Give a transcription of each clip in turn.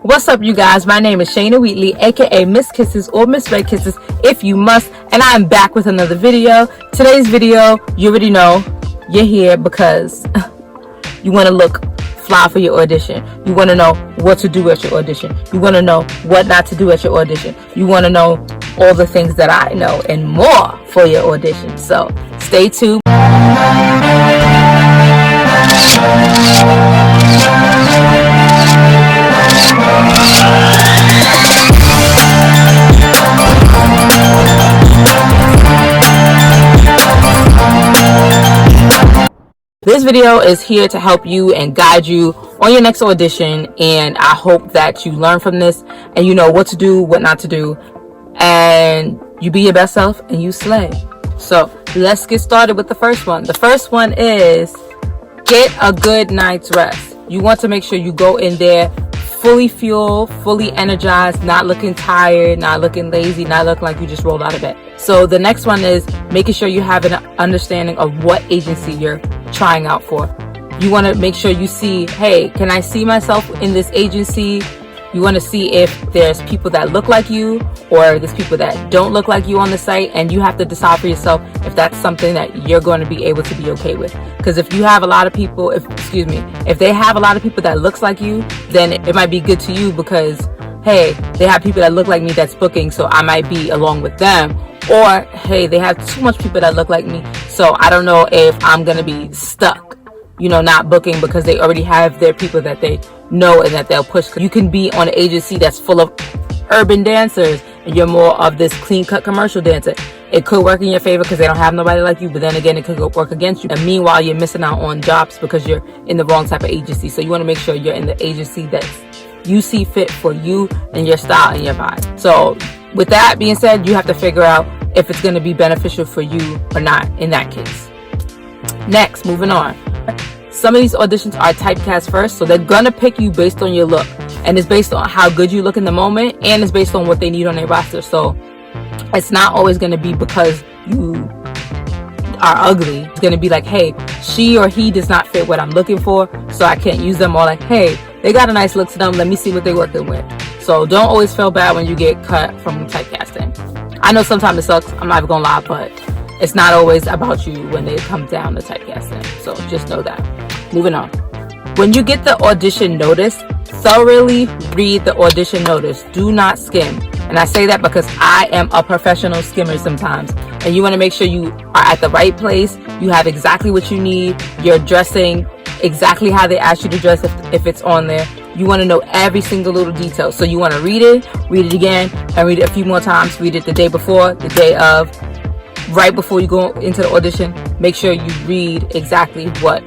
What's up, you guys? My name is Shaynawheatley, aka Miss Kisses or Miss Red Kisses if you must, and I'm back with another video. Today's video, you already know, you're here because you want to look fly for your audition. You want to know what to do at your audition. You want to know what not to do at your audition. You want to know all the things that I know and more for your audition. So stay tuned. This video is here to help you and guide you on your next audition, and I hope that you learn from this and you know what to do, what not to do, and you be your best self and you slay. So let's get started with the first one. The first one is get a good night's rest. You want to make sure you go in there fully fueled, fully energized, not looking tired, not looking lazy, not looking like you just rolled out of bed. So the next one is making sure you have an understanding of what agency you're trying out for. You want to make sure you see, hey, can I see myself in this agency? You want to see if there's people that look like you or there's people that don't look like you on the site, and you have to decide for yourself if that's something that you're going to be able to be okay with. Because if you have a lot of people, if they have a lot of people that looks like you, then it might be good to you because, hey, they have people that look like me that's booking, so I might be along with them. Or, hey, they have too much people that look like me, so I don't know if I'm going to be stuck, you know, not booking because they already have their people that they know and that they'll push. You can be on an agency that's full of urban dancers and you're more of this clean-cut commercial dancer. It could work in your favor because they don't have nobody like you, but then again, it could work against you. And meanwhile, you're missing out on jobs because you're in the wrong type of agency. So you want to make sure you're in the agency that you see fit for you and your style and your vibe. So with that being said, you have to figure out if it's going to be beneficial for you or not in that case. Next, moving on. Some of these auditions are typecast first, so they're gonna pick you based on your look, and it's based on how good you look in the moment, and it's based on what they need on their roster. So it's not always gonna be because you are ugly. It's gonna be like, hey, she or he does not fit what I'm looking for, so I can't use them. Or like, hey, they got a nice look to them, let me see what they're working with. So don't always feel bad when you get cut from typecasting. I know sometimes it sucks, I'm not even gonna lie, but it's not always about you when it comes down to typecasting. So just know that. Moving on. When you get the audition notice, thoroughly read the audition notice. Do not skim. And I say that because I am a professional skimmer sometimes. And you want to make sure you are at the right place. You have exactly what you need. You're dressing exactly how they ask you to dress if it's on there. You want to know every single little detail. So you want to read it again, and read it a few more times. Read it the day before, the day of, right before you go into the audition. Make sure you read exactly what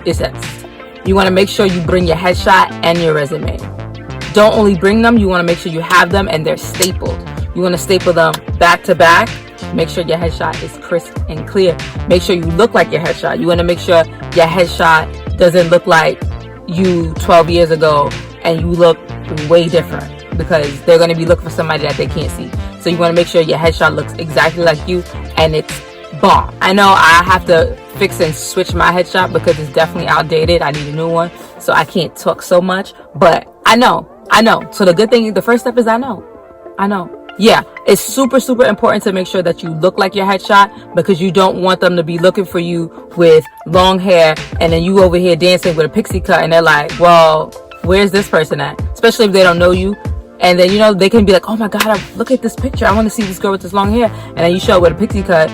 it says. You want to make sure you bring your headshot and your resume. Don't only bring them, you want to make sure you have them and they're stapled. You want to staple them back to back. Make sure your headshot is crisp and clear. Make sure you look like your headshot. You want to make sure your headshot doesn't look like you 12 years ago and you look way different, because they're going to be looking for somebody that they can't see. So you want to make sure your headshot looks exactly like you and it's bomb. I know I have to fix and switch my headshot because it's definitely outdated. I need a new one, so I can't talk so much, but I know. So the good thing, the first step is I know. Yeah, it's super important to make sure that you look like your headshot, because you don't want them to be looking for you with long hair and then you over here dancing with a pixie cut and they're like, well, where's this person at? Especially if they don't know you. And then, you know, they can be like, oh my God, look at this picture. I want to see this girl with this long hair. And then you show up with a pixie cut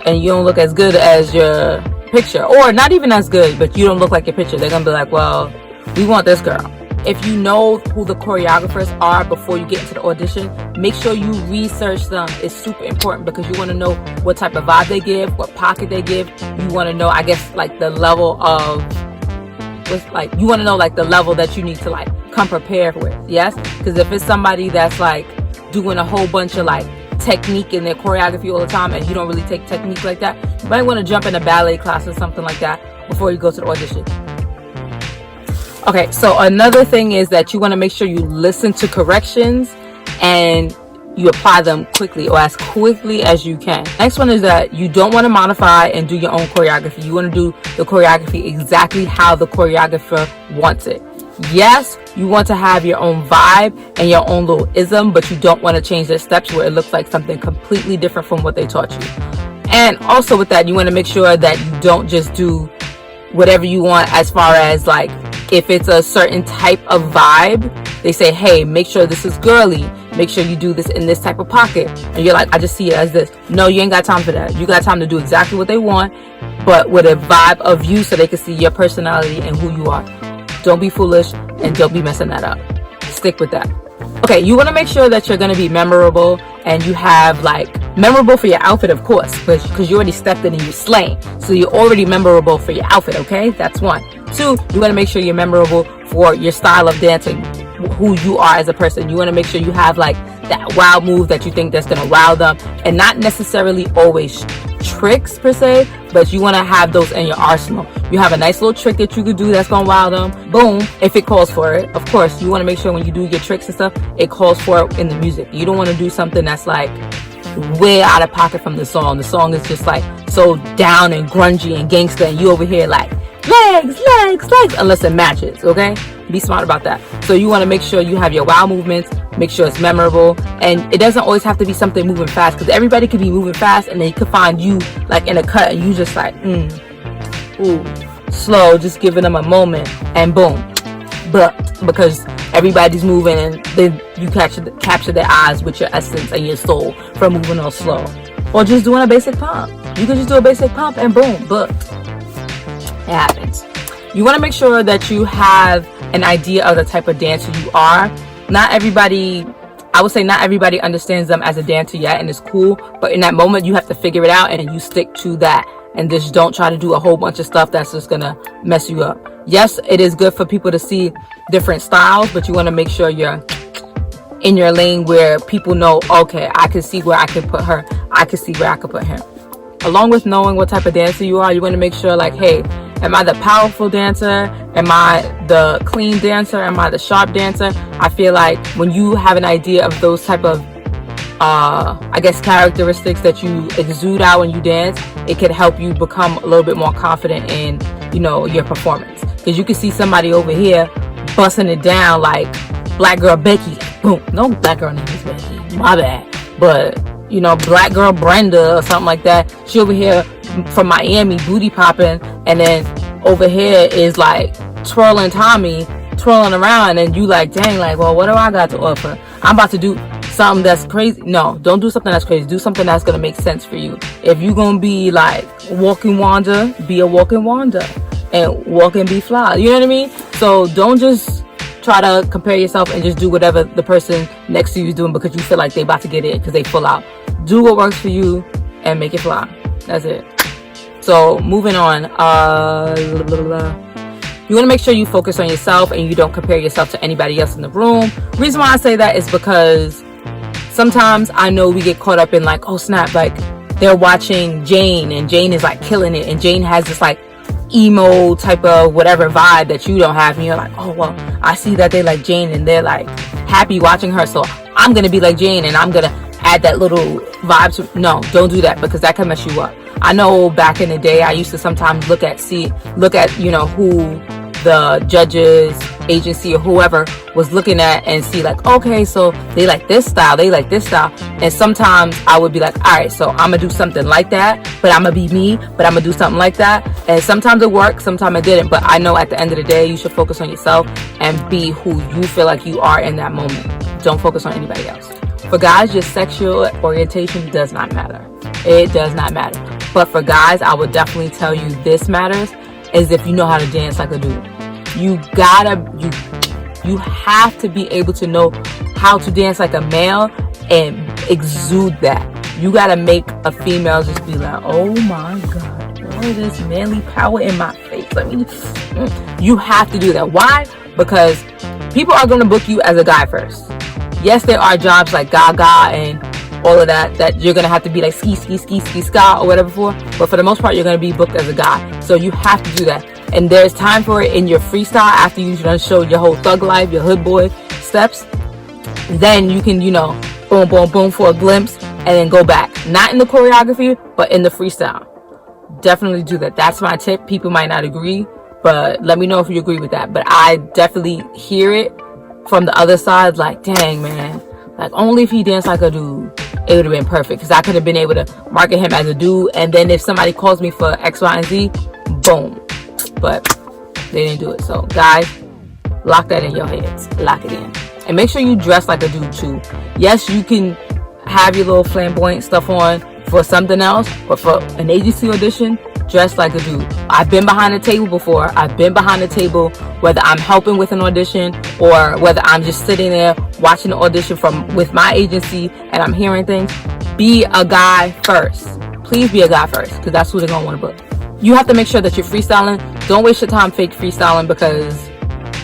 and you don't look as good as your picture. Or not even as good, but you don't look like your picture. They're going to be like, well, we want this girl. If you know who the choreographers are before you get into the audition, make sure you research them. It's super important because you want to know what type of vibe they give, what pocket they give. You want to know, I guess, like the level of, you want to know like the level that you need to like come prepared with. Yes, because if it's somebody that's like doing a whole bunch of like technique in their choreography all the time and you don't really take technique like that, you might want to jump in a ballet class or something like that before you go to the audition. Okay, so another thing is that you want to make sure you listen to corrections and you apply them quickly, or as quickly as you can. Next one is that you don't want to modify and do your own choreography. You want to do the choreography exactly how the choreographer wants it. Yes, you want to have your own vibe and your own little ism, but you don't want to change their steps where it looks like something completely different from what they taught you. And also with that, you want to make sure that you don't just do whatever you want, as far as like, if it's a certain type of vibe, they say, hey, make sure this is girly, make sure you do this in this type of pocket, and you're like, I just see it as this. No, you ain't got time for that. You got time to do exactly what they want, but with a vibe of you, so they can see your personality and who you are. Don't be foolish and don't be messing that up. Stick with that. Okay, you want to make sure that you're going to be memorable, and you have like memorable for your outfit, of course, because you already stepped in and you're slaying, so you're already memorable for your outfit. Okay, that's one. Two, you want to make sure you're memorable for your style of dancing, who you are as a person. You want to make sure you have like that wow move that you think that's going to wow them, and not necessarily always tricks per se, but you want to have those in your arsenal. You have a nice little trick that you could do that's going to wow them, boom, if it calls for it. Of course, you want to make sure when you do your tricks and stuff, it calls for it in the music. You don't want to do something that's like way out of pocket from the song. The song is just like so down and grungy and gangster, and you over here like legs, unless it matches. Okay, be smart about that. So you want to make sure you have your wow movements, make sure it's memorable, and it doesn't always have to be something moving fast, because everybody could be moving fast and they could find you like in a cut and you just like ooh, slow, just giving them a moment, and boom, but because everybody's moving, and then you capture their eyes with your essence and your soul from moving all slow, or just doing a basic pump. You can just do a basic pump and boom, but it happens. You want to make sure that you have an idea of the type of dancer you are. Not everybody, I would say not everybody understands them as a dancer yet, and it's cool, but in that moment you have to figure it out, and you stick to that, and just don't try to do a whole bunch of stuff that's just gonna mess you up. Yes, it is good for people to see different styles, but you want to make sure you're in your lane where people know, okay, I can see where I can put her, I can see where I can put him. Along with knowing what type of dancer you are, you want to make sure like, hey, am I the powerful dancer? Am I the clean dancer? Am I the sharp dancer? I feel like when you have an idea of those type of I guess characteristics that you exude out when you dance, it can help you become a little bit more confident in, you know, your performance. Because you can see somebody over here busting it down like Black Girl Becky, boom, no black girl name is Becky, my bad, but you know, Black Girl Brenda or something like that. She over here from Miami booty popping, and then over here is like twirling Tommy, twirling around, and you like, dang, like, well, what do I got to offer? I'm about to do something that's crazy. No, don't do something that's crazy. Do something that's gonna make sense for you. If you're gonna be like walking Wanda, be a walking Wanda, and walk and be fly. You know what I mean? So don't just try to compare yourself and just do whatever the person next to you is doing because you feel like they about to get it because they full out. Do what works for you and make it fly. That's it. So moving on, you want to make sure you focus on yourself and you don't compare yourself to anybody else in the room. Reason why I say that is because sometimes I know we get caught up in like, oh snap, like they're watching Jane and Jane is like killing it, and Jane has this like emo type of whatever vibe that you don't have, and you're like, oh well, I see that they like Jane and they're like happy watching her, so I'm gonna be like Jane and I'm gonna add that little vibe to. No, don't do that, because that can mess you up. I know back in the day I used to sometimes look at you know, who the judges agency or whoever was looking at and see like, okay, so they like this style, they like this style, and sometimes I would be like, all right, so I'm gonna do something like that, but I'm gonna be me, but I'm gonna do something like that, and sometimes it worked, sometimes it didn't. But I know at the end of the day you should focus on yourself and be who you feel like you are in that moment. Don't focus on anybody else. For guys, your sexual orientation does not matter. It does not matter. But for guys, I would definitely tell you this matters, is if you know how to dance like a dude. You have to be able to know how to dance like a male and exude that. You gotta make a female just be like, oh my god, all this manly power in my face. You have to do that. Why? Because people are gonna book you as a guy first. Yes, there are jobs like Gaga and all of that you're gonna have to be like ski ska or whatever for, but for the most part you're gonna be booked as a guy. So you have to do that, and there's time for it in your freestyle. After you done showed your whole thug life, your hood boy steps, then you can, you know, boom boom boom for a glimpse and then go back, not in the choreography but in the freestyle. Definitely do that. That's my tip. People might not agree, but let me know if you agree with that. But I definitely hear it from the other side, like, dang, man, like, only if he danced like a dude, it would have been perfect, because I could have been able to market him as a dude, and then if somebody calls me for X, Y, and Z, boom. But they didn't do it. So guys, lock that in your heads, lock it in, and make sure you dress like a dude too. Yes, you can have your little flamboyant stuff on for something else, but for an agency audition, dress like a dude. I've been behind the table before. I've been behind the table, whether I'm helping with an audition or whether I'm just sitting there watching the audition with my agency and I'm hearing things. Be a guy first. Please be a guy first, because that's who they're gonna want to book. You have to make sure that you're freestyling. Don't waste your time fake freestyling, because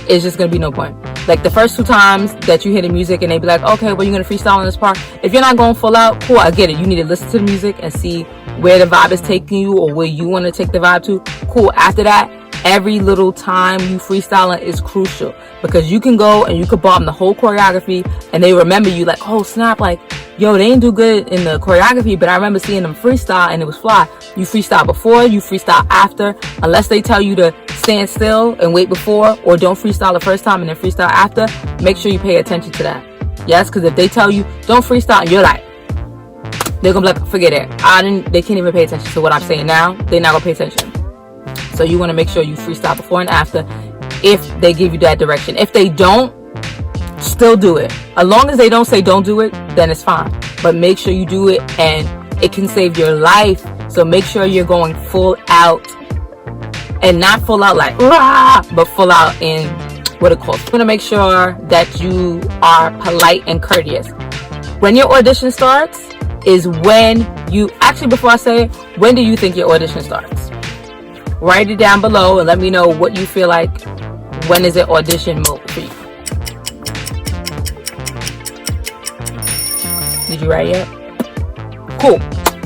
it's just gonna be no point. Like the first 2 times that you hear the music and they be like, okay, well, you're gonna freestyle on this part. If you're not going full out, cool, I get it. You need to listen to the music and see where the vibe is taking you or where you want to take the vibe to. Cool. After that, every little time you freestyling is crucial, because you can go and you can bomb the whole choreography and they remember you like, oh snap, like, yo, they didn't do good in the choreography, but I remember seeing them freestyle and it was fly. You freestyle before, you freestyle after, unless they tell you to stand still and wait before, or don't freestyle the first time and then freestyle after. Make sure you pay attention to that. Yes, because if they tell you don't freestyle and you're like, they're gonna be like, forget it, they can't even pay attention to what I'm saying now. They're not gonna pay attention. So you want to make sure you freestyle before and after if they give you that direction. If they don't, still do it. As long as they don't say don't do it, then it's fine. But make sure you do it, and it can save your life. So make sure you're going full out, and not full out like rah, but full out in what it calls. You want to make sure that you are polite and courteous. When your audition starts is when you, actually before I say it, when do you think your audition starts? Write it down below and let me know what you feel like. When is it audition mode for you? Did you write yet? Cool.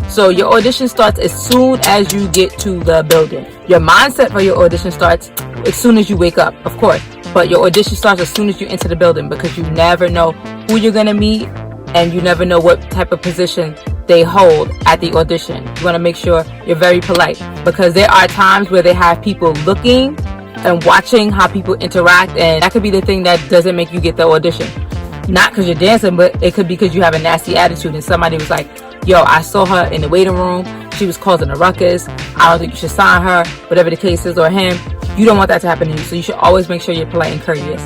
So your audition starts as soon as you get to the building. Your mindset for your audition starts as soon as you wake up, of course. But your audition starts as soon as you enter the building, because you never know who you're going to meet and you never know what type of position they hold at the audition. You want to make sure you're very polite, because there are times where they have people looking and watching how people interact, and that could be the thing that doesn't make you get the audition. Not because you're dancing, but it could be because you have a nasty attitude and somebody was like, yo, I saw her in the waiting room, she was causing a ruckus, I don't think you should sign her, whatever the case is, or him. You don't want that to happen to you. So you should always make sure you're polite and courteous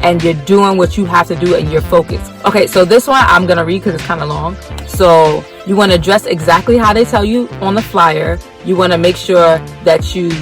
and you're doing what you have to do and you're focused. Okay, so this one I'm gonna read because it's kind of long. So you want to dress exactly how they tell you on the flyer. You want to make sure that you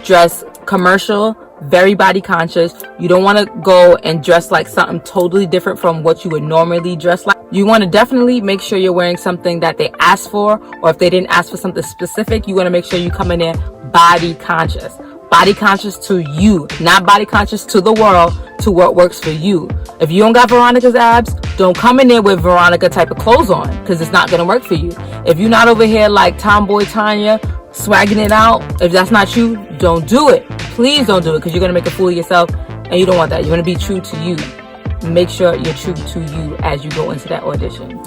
dress commercial, very body conscious. You don't want to go and dress like something totally different from what you would normally dress like. You want to definitely make sure you're wearing something that they asked for, or if they didn't ask for something specific, you want to make sure you come in there body conscious. Body conscious to you, not body conscious to the world, to what works for you. If you don't got Veronica's abs, don't come in there with Veronica type of clothes on, because it's not going to work for you. If you're not over here like Tomboy Tanya, swagging it out, if that's not you, don't do it. Please don't do it, because you're going to make a fool of yourself, and you don't want that. You want to be true to you. Make sure you're true to you as you go into that audition.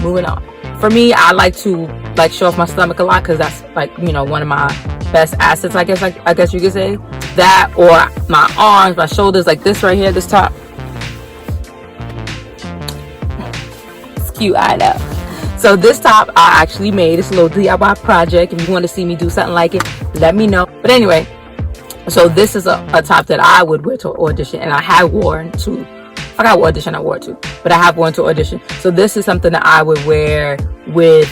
Moving on. For me, I like to show off my stomach a lot, because that's one of my best assets, I guess you could say. That, or my arms, my shoulders, like this right here, this top. It's cute, I know. So this top I actually made. It's a little D.I.Y. project. If you want to see me do something like it, let me know. But anyway, so this is a top that I would wear to audition, and I have worn to, I forgot what audition I wore to, but I have worn to audition. So this is something that I would wear with,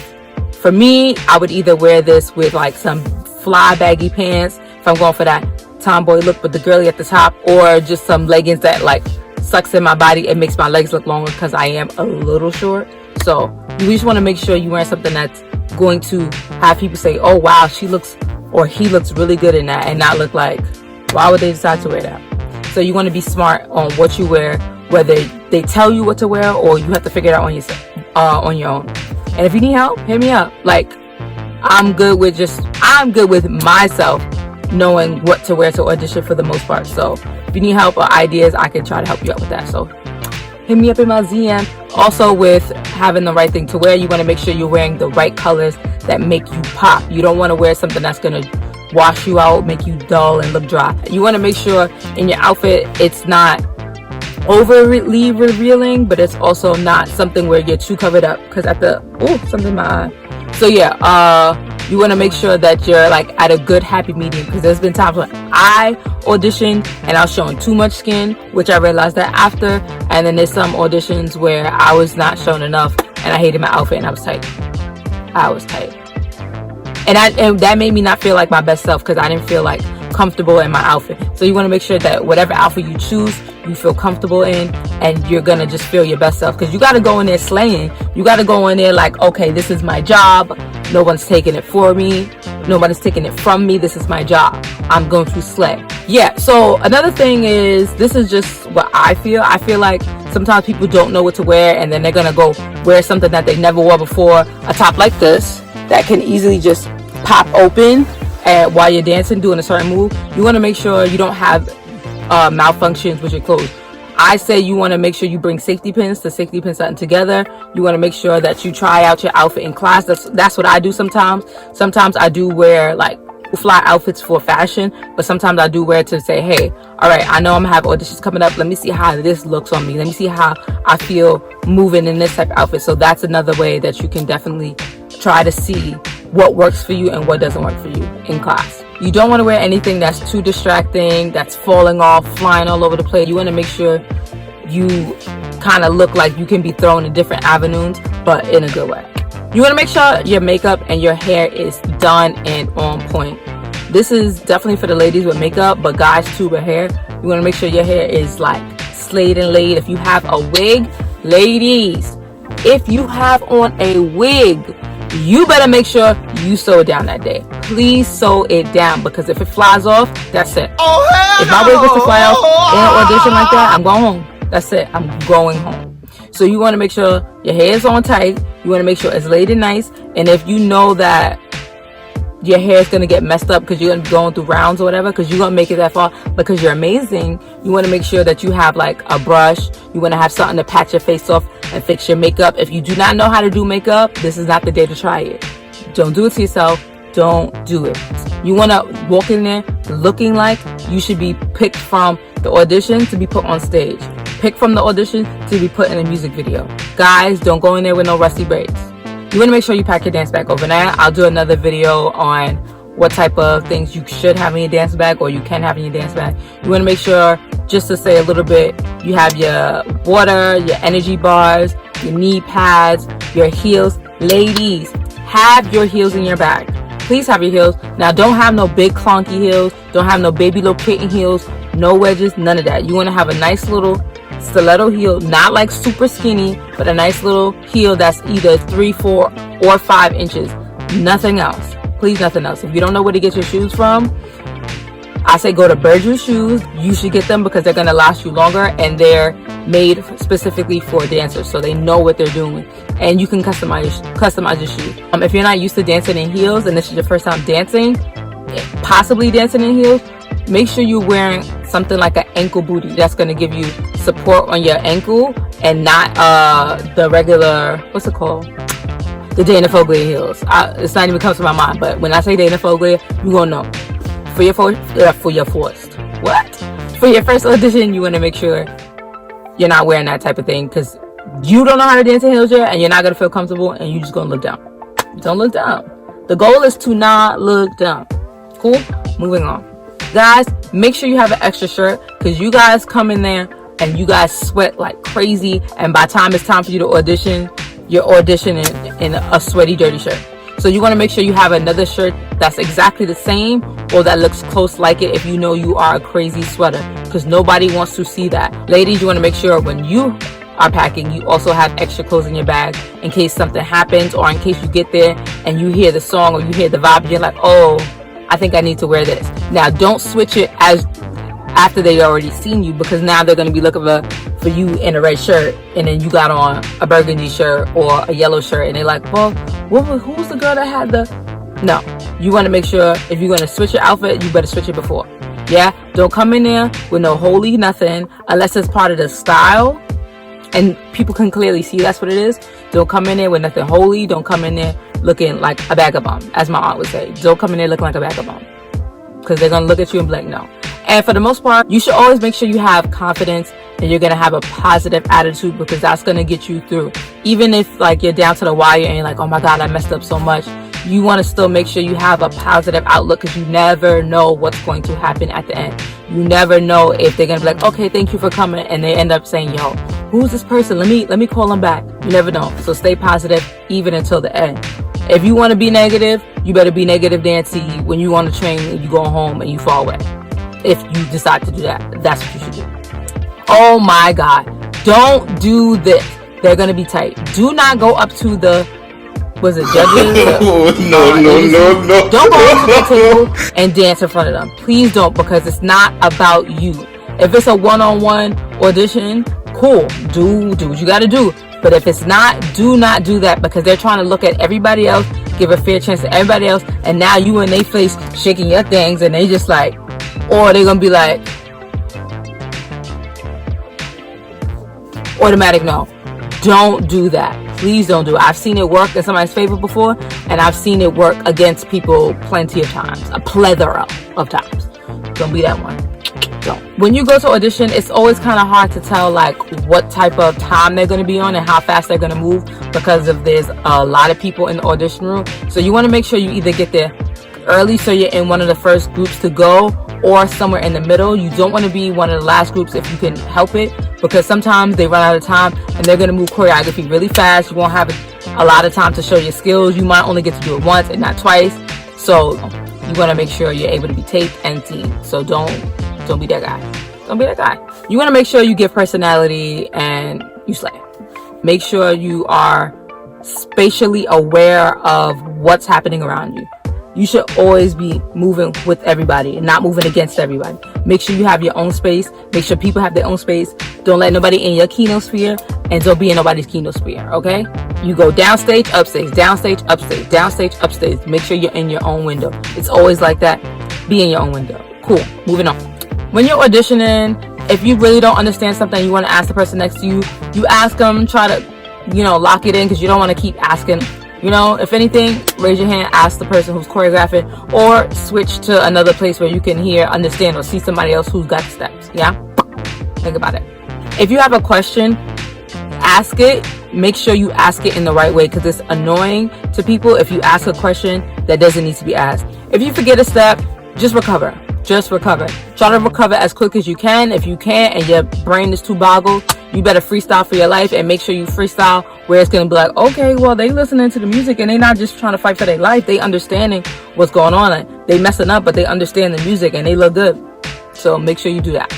for me, I would either wear this with like some fly baggy pants if I'm going for that tomboy look with the girly at the top, or just some leggings that like sucks in my body and makes my legs look longer, because I am a little short. So you just want to make sure you're wearing something that's going to have people say, oh wow, she looks, or he looks really good in that, and not look like, why would they decide to wear that? So you want to be smart on what you wear, whether they tell you what to wear or you have to figure it out on your own. And if you need help, hit me up. Like, I'm good with myself knowing what to wear to audition for the most part. So if you need help or ideas, I can try to help you out with that. So hit me up in my DM. Also, with having the right thing to wear, you want to make sure you're wearing the right colors that make you pop. You don't want to wear something that's going to wash you out, make you dull and look dry. You want to make sure in your outfit it's not overly revealing, but it's also not something where you're too covered up, because at the something in my eye. So yeah, you want to make sure that you're like at a good happy medium, because there's been times when I auditioned and I was showing too much skin, which I realized that after, and then there's some auditions where I was not showing enough and I hated my outfit and I was tight. And that made me not feel like my best self, because I didn't feel like comfortable in my outfit. So you want to make sure that whatever outfit you choose, you feel comfortable in, and you're gonna just feel your best self, because you got to go in there slaying. You got to go in there like, okay, this is my job, no one's taking it for me, nobody's taking it from me, this is my job, I'm going to slay. Yeah, so another thing is, this is just what I feel like sometimes people don't know what to wear, and then they're gonna go wear something that they never wore before, a top like this that can easily just pop open while you're dancing, doing a certain move. You want to make sure you don't have malfunctions with your clothes. I say you want to make sure you bring safety pins to safety pin something together. You want to make sure that you try out your outfit in class. That's what I do sometimes. Sometimes I do wear like fly outfits for fashion, but sometimes I do wear it to say, hey, all right, I know I'm gonna have auditions coming up, let me see how this looks on me, let me see how I feel moving in this type of outfit. So that's another way that you can definitely try to see what works for you and what doesn't work for you in class. You don't want to wear anything that's too distracting, that's falling off, flying all over the place. You want to make sure you kind of look like you can be thrown in different avenues, but in a good way. You want to make sure your makeup and your hair is done and on point. This is definitely for the ladies with makeup, but guys too with hair. You want to make sure your hair is like slayed and laid. If you have a wig, ladies, if you have on a wig, you better make sure you sew it down that day. Please sew it down, because if it flies off, that's it. If my wig was to fly off in an audition like that, I'm going home. That's it. I'm going home. So you want to make sure your hair is on tight. You want to make sure it's laid and nice. And if you know that your hair is going to get messed up because you're going to be going through rounds or whatever, because you're going to make it that far because you're amazing, you want to make sure that you have like a brush. You want to have something to pat your face off and fix your makeup. If you do not know how to do makeup, this is not the day to try it. Don't do it to yourself. Don't do it. You want to walk in there looking like you should be picked from the audition to be put on stage. Picked from the audition to be put in a music video. Guys, don't go in there with no rusty braids. You want to make sure you pack your dance bag overnight. I'll do another video on what type of things you should have in your dance bag, or you can have in your dance bag. You want to make sure, just to say a little bit, you have your water, your energy bars, your knee pads, your heels. Ladies, have your heels in your bag. Please have your heels. Now, don't have no big clunky heels. Don't have no baby little kitten heels. No wedges, none of that. You want to have a nice little stiletto heel, not like super skinny, but a nice little heel that's either 3, 4, or 5 inches. Nothing else. Please, nothing else. If you don't know where to get your shoes from, I say go to Burberry shoes. You should get them because they're going to last you longer, and they're made specifically for dancers, so they know what they're doing. And you can customize your shoes. If you're not used to dancing in heels and this is your first time dancing, possibly dancing in heels, make sure you're wearing something like an ankle booty that's going to give you support on your ankle, and not the regular, what's it called, the Dana Foglia heels. It's not even comes to my mind, but when I say Dana Foglia, you gonna know. For your first audition, you want to make sure you're not wearing that type of thing, because you don't know how to dance in heels yet, and you're not gonna feel comfortable, and you're just gonna look down. Don't look down. The goal is to not look down. Cool? Moving on. Guys, make sure you have an extra shirt, because you guys come in there and you guys sweat like crazy, and by the time it's time for you to audition, you're auditioning in a sweaty, dirty shirt. So you want to make sure you have another shirt that's exactly the same, or that looks close like it, if you know you are a crazy sweater, because nobody wants to see that. Ladies, you want to make sure when you are packing, you also have extra clothes in your bag in case something happens, or in case you get there and you hear the song or you hear the vibe and you're like, oh, I think I need to wear this. Now, don't switch it after they already seen you, because now they're going to be looking for you in a red shirt, and then you got on a burgundy shirt or a yellow shirt, and they're like, well, who's the girl that had the... No, you want to make sure if you're going to switch your outfit, you better switch it before. Yeah, don't come in there with no holy nothing unless it's part of the style and people can clearly see that's what it is. Don't come in there with nothing holy. Don't come in there looking like a vagabond, as my aunt would say. Don't come in there looking like a vagabond. because they're gonna look at you and be like, no. And for the most part, you should always make sure you have confidence and you're gonna have a positive attitude, because that's gonna get you through. Even if like you're down to the wire and you're like, oh my god, I messed up so much, you want to still make sure you have a positive outlook, because you never know what's going to happen at the end. You never know if they're gonna be like, okay, thank you for coming, and they end up saying, yo, who's this person? Let me call them back. You never know. So stay positive even until the end. If you want to be negative, you better be negative Nancy when you on the train and you go home and you fall away. If you decide to do that, that's what you should do. Oh my god, don't do this. They're gonna be tight. Do not go up to the judges? No. Don't go up to the table and dance in front of them. Please don't, because it's not about you. If it's a one-on-one audition, cool, do what you gotta do. But if it's not, do not do that, because they're trying to look at everybody else, give a fair chance to everybody else, and now you in their face shaking your things, and they just like, or they're gonna be like, automatic no. Don't do that. Please don't do it. I've seen it work in somebody's favor before, and I've seen it work against people plenty of times, a plethora of times. Don't be that one. Don't. When you go to audition, it's always kind of hard to tell like what type of time they're going to be on and how fast they're going to move, because there's a lot of people in the audition room. So you want to make sure you either get there early so you're in one of the first groups to go, or somewhere in the middle. You don't want to be one of the last groups if you can help it, because sometimes they run out of time and they're going to move choreography really fast. You won't have a lot of time to show your skills. You might only get to do it once and not twice. So you want to make sure you're able to be taped and seen. So don't be that guy. Don't be that guy. You want to make sure you give personality and you slay. Make sure you are spatially aware of what's happening around you. You should always be moving with everybody and not moving against everybody. Make sure you have your own space. Make sure people have their own space. Don't let nobody in your kinosphere, and don't be in nobody's kinosphere, okay? You go downstage, upstage, downstage, upstage, downstage, upstage. Make sure you're in your own window. It's always like that. Be in your own window. Cool. Moving on. When you're auditioning, if you really don't understand something, you want to ask the person next to you, you ask them, try to, lock it in, because you don't want to keep asking. If anything, raise your hand, ask the person who's choreographing, or switch to another place where you can hear, understand, or see somebody else who's got steps. Yeah? Think about it. If you have a question, ask it. Make sure you ask it in the right way, because it's annoying to people if you ask a question that doesn't need to be asked. If you forget a step, just recover. Just recover. Try to recover as quick as you can. If you can't and your brain is too boggled, you better freestyle for your life, and make sure you freestyle where it's going to be like, okay, well, they listening to the music and they not just trying to fight for their life. They understanding what's going on. Like, they messing up, but they understand the music and they look good. So make sure you do that.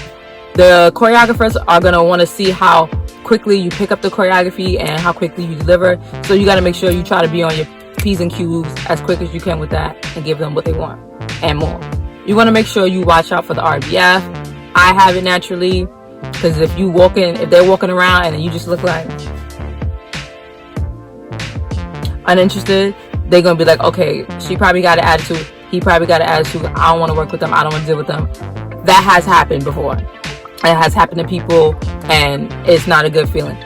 The choreographers are going to want to see how quickly you pick up the choreography and how quickly you deliver. So you got to make sure you try to be on your P's and Q's as quick as you can with that and give them what they want and more. You want to make sure you watch out for the RBF. I have it naturally, because if they're walking around and you just look like uninterested, they're going to be like, okay, she probably got an attitude. He probably got an attitude. I don't want to work with them. I don't want to deal with them. That has happened before. It has happened to people, and it's not a good feeling.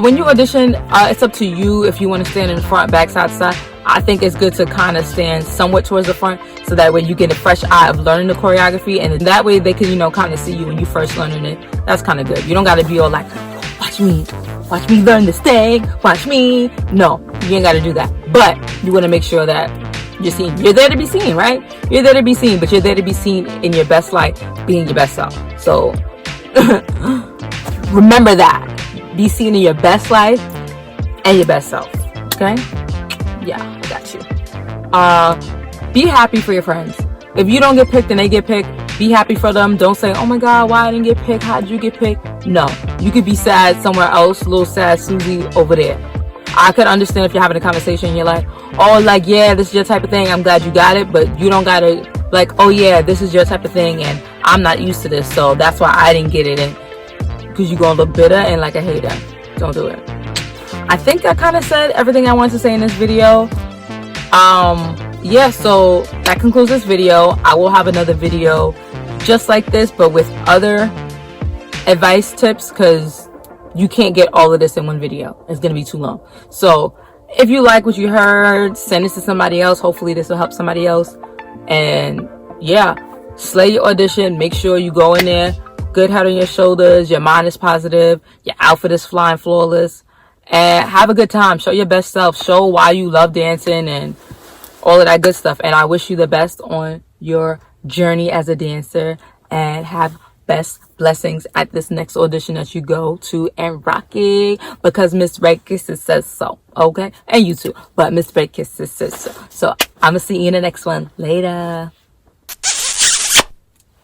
When you audition, it's up to you if you want to stand in the front, back, side to side. I think it's good to kind of stand somewhat towards the front, so that way you get a fresh eye of learning the choreography, and that way they can, kind of see you when you first learning it. That's kind of good. You don't got to be all like, watch me learn this thing, watch me. No, you ain't got to do that. But you want to make sure that you're seen. You're there to be seen, right? You're there to be seen, but you're there to be seen in your best light, being your best self. So remember that. Be seen in your best life and your best self. Okay? Yeah, I got you. Be happy for your friends. If you don't get picked and they get picked, be happy for them. Don't say, oh my god, why I didn't get picked? How did you get picked? No, you could be sad somewhere else, little sad Susie over there. I could understand if you're having a conversation and you're like, oh, like, yeah, this is your type of thing, I'm glad you got it, but you don't gotta like, oh yeah, this is your type of thing and I'm not used to this, so that's why I didn't get it. And because you're gonna look bitter and like a hater. Don't do it. I think I kind of said everything I wanted to say in this video. Yeah, so that concludes this video. I will have another video just like this, but with other advice tips, because you can't get all of this in one video. It's gonna be too long. So if you like what you heard, send this to somebody else. Hopefully this will help somebody else. And yeah, slay your audition. Make sure you go in there good head on your shoulders, your mind is positive, your outfit is flying flawless, and have a good time. Show your best self. Show why you love dancing and all of that good stuff. And I wish you the best on your journey as a dancer, and have best blessings at this next audition that you go to and rock it, because Miss Red Kisses says so. Okay, and you too, but Miss Red Kisses says so. So I'm gonna see you in the next one. Later.